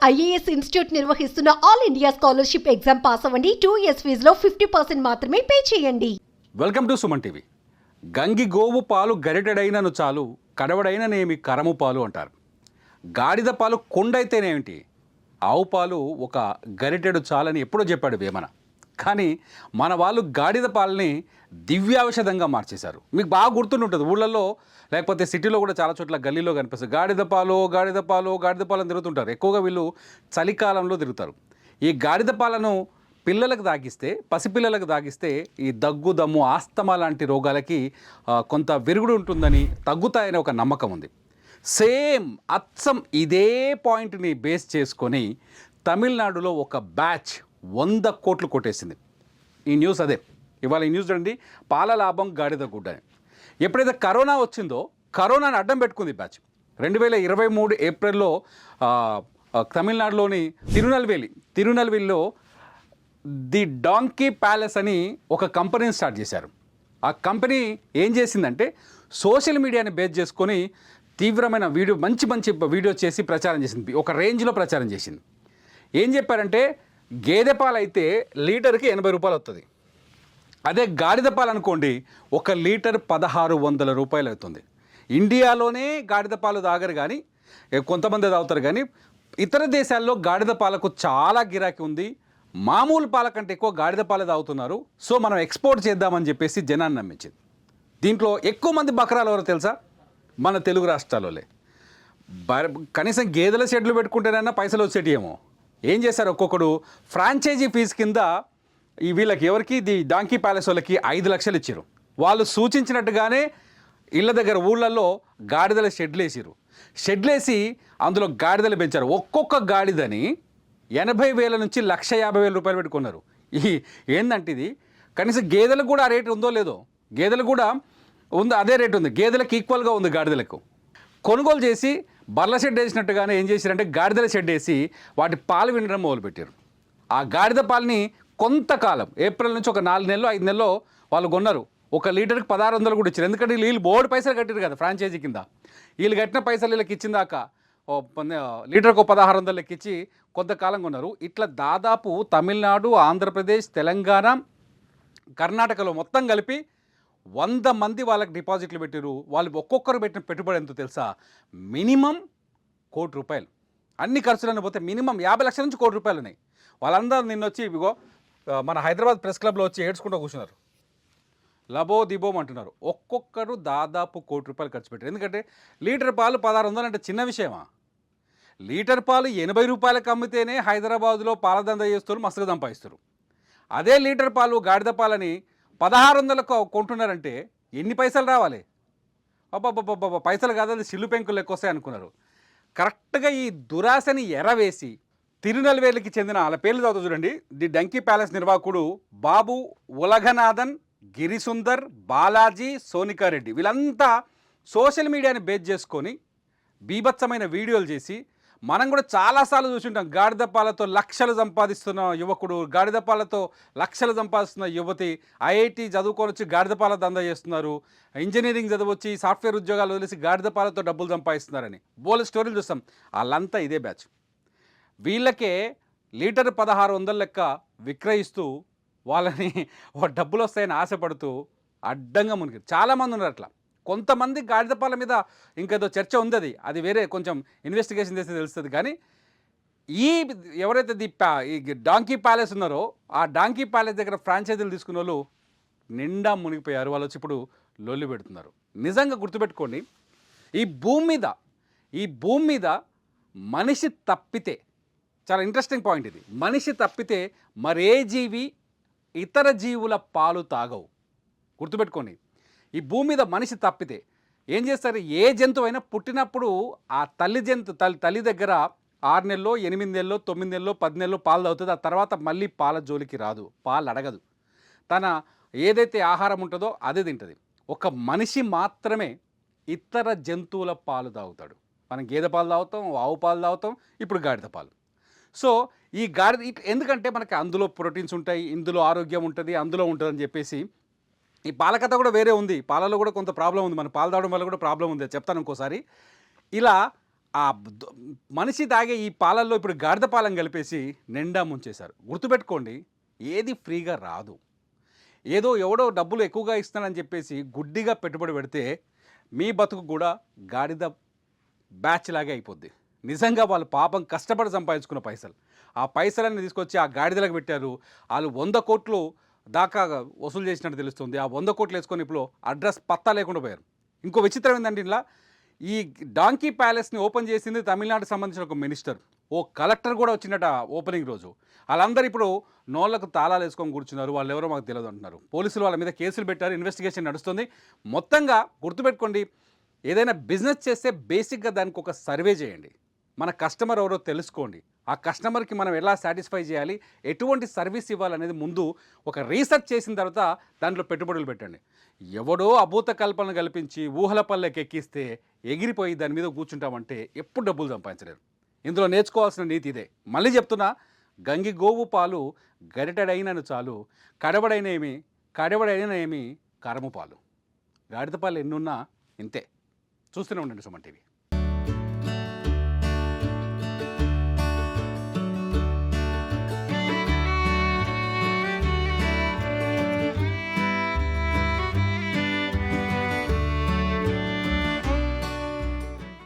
IAS institute నిర్వహిస్తున్న all India scholarship exam pass అవ్వండి. 2 years ఫీజులో 50% మాత్రమే పే చేయండి. Welcome to Suman TV. గంగి గోవు పాలు గరిటెడైనను చాలు, కడవడైననేమి కరము పాలు అంటారు. గాడిద పాలు కొండైతేనేమిటి, ఆవు పాలు ఒక గరిటెడు చాలని ఎప్పుడో చెప్పాడు వేమన. కానీ మన వాళ్ళు గాడిద పాలని దివ్యాఔషధంగా మార్చేశారు. మీకు బాగా గుర్తుంటుంది, ఊళ్ళల్లో లేకపోతే సిటీలో కూడా చాలా చోట్ల గల్లీలో కనిపిస్తుంది. గాడిద పాలు గాడిద పాలు గాడిద పాలు అని తిరుగుతుంటారు. ఎక్కువగా వీళ్ళు చలికాలంలో తిరుగుతారు. ఈ గాడిద పాలను పిల్లలకు తాగిస్తే, పసిపిల్లలకు తాగిస్తే ఈ దగ్గు దమ్ము ఆస్తమా లాంటి రోగాలకి కొంత విరుగుడు ఉంటుందని, తగ్గుతాయని ఒక నమ్మకం ఉంది. సేమ్ అచ్చం ఇదే పాయింట్ని బేస్ చేసుకొని తమిళనాడులో ఒక బ్యాచ్ 100 కోట్లు కొట్టేసింది. ఈ న్యూస్ అదే. ఇవాళ ఈ న్యూస్ చూడండి, పాల లాభం గాడిద గుడ్డ అని. ఎప్పుడైతే కరోనా వచ్చిందో, కరోనాని అడ్డం పెట్టుకుంది బ్యాచ్. 2023 ఏప్రిల్లో తమిళనాడులోని తిరునల్వేలిలో ది డాంకీ ప్యాలెస్ అని ఒక కంపెనీని స్టార్ట్ చేశారు. ఆ కంపెనీ ఏం చేసిందంటే సోషల్ మీడియాని బేస్ చేసుకొని తీవ్రమైన మంచి వీడియో చేసి ప్రచారం చేసింది. ఒక రేంజ్లో ప్రచారం చేసింది. ఏం చెప్పారంటే, గేదె పాలు అయితే లీటర్కి 80 రూపాయలు వస్తుంది. అదే గాడిద పాలు అనుకోండి, 1 లీటర్ 1600 రూపాయలు అవుతుంది. ఇండియాలోనే గాడిద పాలు తాగరు, కానీ కొంతమంది తాగుతారు. కానీ ఇతర దేశాల్లో గాడిద పాలకు చాలా గిరాకీ ఉంది. మామూలు పాల కంటే ఎక్కువ గాడిద పాలు తాగుతున్నారు. సో మనం ఎక్స్పోర్ట్ చేద్దామని చెప్పేసి జనాన్ని నమ్మించింది. దీంట్లో ఎక్కువ మంది బకరాలు ఎవరో తెలుసా? మన తెలుగు రాష్ట్రాల్లోలే. కనీసం గేదెల షెడ్లు పెట్టుకుంటేనైనా పైసలు వచ్చేటియేమో. ఏం చేశారు, ఒక్కొక్కడు ఫ్రాంచైజీ ఫీజు కింద వీళ్ళకి ఎవరికి ది డాంకీ ప్యాలెస్ వాళ్ళకి 5 లక్షలు ఇచ్చారు. వాళ్ళు సూచించినట్టుగానే ఇళ్ళ దగ్గర ఊళ్ళల్లో గాడిదల షెడ్లేసి అందులో గాడిదలు పెంచారు. ఒక్కొక్క గాడిదని 80,000 నుంచి 150,000 రూపాయలు పెట్టుకున్నారు. ఏందంటే ఇది కనీసం గేదెలకు కూడా ఆ రేటు ఉందో లేదో, గేదెలకు కూడా ఉంది, అదే రేటు ఉంది, గేదెలకు ఈక్వల్గా ఉంది గాడిదలకు. కొనుగోలు చేసి బర్ల షెడ్ వేసినట్టుగానే ఏం చేశారంటే గాడిదల షెడ్ వేసి వాటి పాలు వినడం మొదలుపెట్టారు. ఆ గాడిద పాలని కొంతకాలం, ఏప్రిల్ నుంచి ఒక 4 నెలలు 5 నెలల్లో వాళ్ళు కొన్నారు. 1 లీటర్కి 1600 కూడా ఇచ్చారు. ఎందుకంటే వీళ్ళు బోర్డు పైసలు కట్టారు కదా ఫ్రాంచైజీ కింద. వీళ్ళు కట్టిన పైసలు వీళ్ళకి ఇచ్చిందాక లీటర్కు 1600 లెక్క ఇచ్చి కొంతకాలం కొన్నారు. ఇట్లా దాదాపు తమిళనాడు, ఆంధ్రప్రదేశ్, తెలంగాణ, కర్ణాటకలో మొత్తం కలిపి 100 మంది వాళ్ళకి డిపాజిట్లు పెట్టారు. వాళ్ళు ఒక్కొక్కరు పెట్టిన పెట్టుబడి ఎంతో తెలుసా? మినిమం 1 కోటి రూపాయలు. అన్ని ఖర్చులను పోతే మినిమం 50 లక్షల నుంచి 1 కోటి రూపాయలు ఉన్నాయి. వాళ్ళందరూ నిన్నొచ్చి ఇవిగో మన హైదరాబాద్ ప్రెస్ క్లబ్లో వచ్చి ఏడ్చుకుంటూ కూర్చున్నారు. లబో దిబోం అంటున్నారు. ఒక్కొక్కరు దాదాపు 1 కోటి రూపాయలు ఖర్చు పెట్టారు. ఎందుకంటే లీటర్ పాలు 1600 అంటే చిన్న విషయమా? లీటర్ పాలు 80 రూపాయలకు అమ్మితేనే హైదరాబాదులో పాలదంద చేస్తారు, మస్తుగా సంపాదిస్తారు. అదే లీటర్ పాలు గాడిద పాలని 1600కు కొంటున్నారంటే ఎన్ని పైసలు రావాలి? అబ్బాబ్బాబ్బా, పైసలు కాదు, సిల్లు పెంకులు ఎక్కువ వస్తాయి అనుకున్నారు. కరెక్ట్గా ఈ దురాశని ఎరవేసి తిరునల్వేలికి చెందిన వాళ్ళ పేర్లు చదువుతూ చూడండి. ది డంకీ ప్యాలెస్ నిర్వాహకుడు బాబు ఉలగనాథన్, గిరిసుందర్, బాలాజీ, సోనికారెడ్డి, వీళ్ళంతా సోషల్ మీడియాని బేస్ చేసుకొని బీభత్సమైన వీడియోలు చేసి, మనం కూడా చాలాసార్లు చూసుంటాం. గాడిద పాలతో లక్షలు సంపాదిస్తున్న యువకుడు, గాడిద పాలతో లక్షలు సంపాదిస్తున్న యువతి, ఐఐటి చదువుకొని వచ్చి గాడిద పాల దందా చేస్తున్నారు, ఇంజనీరింగ్ చదవచ్చి సాఫ్ట్వేర్ ఉద్యోగాలు వదిలేసి గాడిద పాలతో డబ్బులు సంపాదిస్తున్నారని బోల్ స్టోరీలు చూస్తాం. వాళ్ళంతా ఇదే బ్యాచ్. వీళ్ళకే లీటర్ 1600 లెక్క విక్రయిస్తూ వాళ్ళని డబ్బులు వస్తాయని ఆశపడుతూ అడ్డంగా మునిగి చాలామంది ఉన్నారు. అట్లా కొంతమంది గాడిద పాల మీద ఇంకేదో చర్చ ఉంది, అది వేరే కొంచెం ఇన్వెస్టిగేషన్ చేస్తే తెలుస్తుంది. కానీ ఎవరైతే ఈ డాంకీ ప్యాలెస్ ఉన్నారో, ఆ డాంకీ ప్యాలెస్ దగ్గర ఫ్రాంచైజీలు తీసుకున్న వాళ్ళు నిండా మునిగిపోయారు. వాళ్ళు వచ్చి ఇప్పుడు లొల్లి పెడుతున్నారు. నిజంగా గుర్తుపెట్టుకోండి, ఈ భూమి మీద మనిషి తప్పితే, చాలా ఇంట్రెస్టింగ్ పాయింట్ ఇది, మనిషి తప్పితే మరే జీవి ఇతర జీవుల పాలు తాగవు. గుర్తుపెట్టుకోండి, ఈ భూమి మీద మనిషి తప్పితే ఏం చేస్తారు? ఏ జంతువు అయినా పుట్టినప్పుడు ఆ తల్లి దగ్గర 6 నెలలో 8 నెలలో 9 నెలలో 10 నెలలో పాలు తాగుతుంది. ఆ తర్వాత మళ్ళీ పాల జోలికి రాదు, పాలు అడగదు. తన ఏదైతే ఆహారం ఉంటుందో అదే తింటుంది. ఒక మనిషి మాత్రమే ఇతర జంతువుల పాలు తాగుతాడు. మనం గేదె పాలు తాగుతాం, ఆవు పాలు తాగుతాం, ఇప్పుడు గాడిద పాలు. సో ఈ గాడిద ఎందుకంటే మనకి అందులో ప్రోటీన్స్ ఉంటాయి, ఇందులో ఆరోగ్యం ఉంటుంది, అందులో ఉంటుందని చెప్పేసి ఈ పాల కథ కూడా వేరే ఉంది. పాలలో కూడా కొంత ప్రాబ్లం ఉంది, మన పాలు తాగడం వల్ల కూడా ప్రాబ్లం ఉంది, చెప్తాను ఇంకోసారి. ఇలా ఆ ద- మనిషి తాగే ఈ పాలల్లో ఇప్పుడు గాడిద పాలెం కలిపేసి నిండా ముంచేశారు. గుర్తుపెట్టుకోండి, ఏది ఫ్రీగా రాదు. ఏదో ఎవడో డబ్బులు ఎక్కువగా ఇస్తానని చెప్పేసి గుడ్డిగా పెట్టుబడి పెడితే మీ బతుకు కూడా గాడిద బ్యాచ్ లాగే అయిపోద్ది. నిజంగా వాళ్ళు పాపం కష్టపడి సంపాదించుకున్న పైసలు, ఆ పైసలన్నీ తీసుకొచ్చి ఆ గాడిదలకు పెట్టారు. వాళ్ళు 100 కోట్లు దాకా వసూలు చేసినట్టు తెలుస్తుంది. ఆ 100 కోట్లు వేసుకొని ఇప్పుడు అడ్రస్ పత్తా లేకుండా పోయారు. ఇంకో విచిత్రం ఏంటంటే ఇలా ఈ డాంకీ ప్యాలెస్ని ఓపెన్ చేసింది తమిళనాడుకు సంబంధించిన ఒక మినిస్టర్. ఓ కలెక్టర్ కూడా వచ్చినట ఓపెనింగ్ రోజు. వాళ్ళందరూ ఇప్పుడు నోళ్లకు తాళాలు వేసుకొని కూర్చున్నారు. వాళ్ళు ఎవరో మాకు తెలియదు అంటున్నారు. పోలీసులు వాళ్ళ మీద కేసులు పెట్టారు. ఇన్వెస్టిగేషన్ నడుస్తుంది. మొత్తంగా గుర్తుపెట్టుకోండి, ఏదైనా బిజినెస్ చేస్తే బేసిక్గా దానికి ఒక సర్వే చేయండి. మన కస్టమర్ ఎవరో తెలుసుకోండి. ఆ కస్టమర్కి మనం ఎలా సాటిస్ఫై చేయాలి, ఎటువంటి సర్వీస్ ఇవ్వాలనేది ముందు ఒక రీసెర్చ్ చేసిన తర్వాత దాంట్లో పెట్టుబడులు పెట్టండి. ఎవడో అభూత కల్పన కల్పించి ఊహల పల్లెకి ఎక్కిస్తే ఎగిరిపోయి దాని మీద కూర్చుంటామంటే ఎప్పుడు డబ్బులు సంపాదించలేరు. ఇందులో నేర్చుకోవాల్సిన నీతి ఇదే. మళ్ళీ చెప్తున్నా, గంగి గోవు పాలు గరిటెడైనను చాలు, కడవడైన ఏమి కరము పాలు. గాడిద పాలు ఎన్నున్నా ఇంతే. చూస్తూనే ఉండండి సుమన్ టీవీ.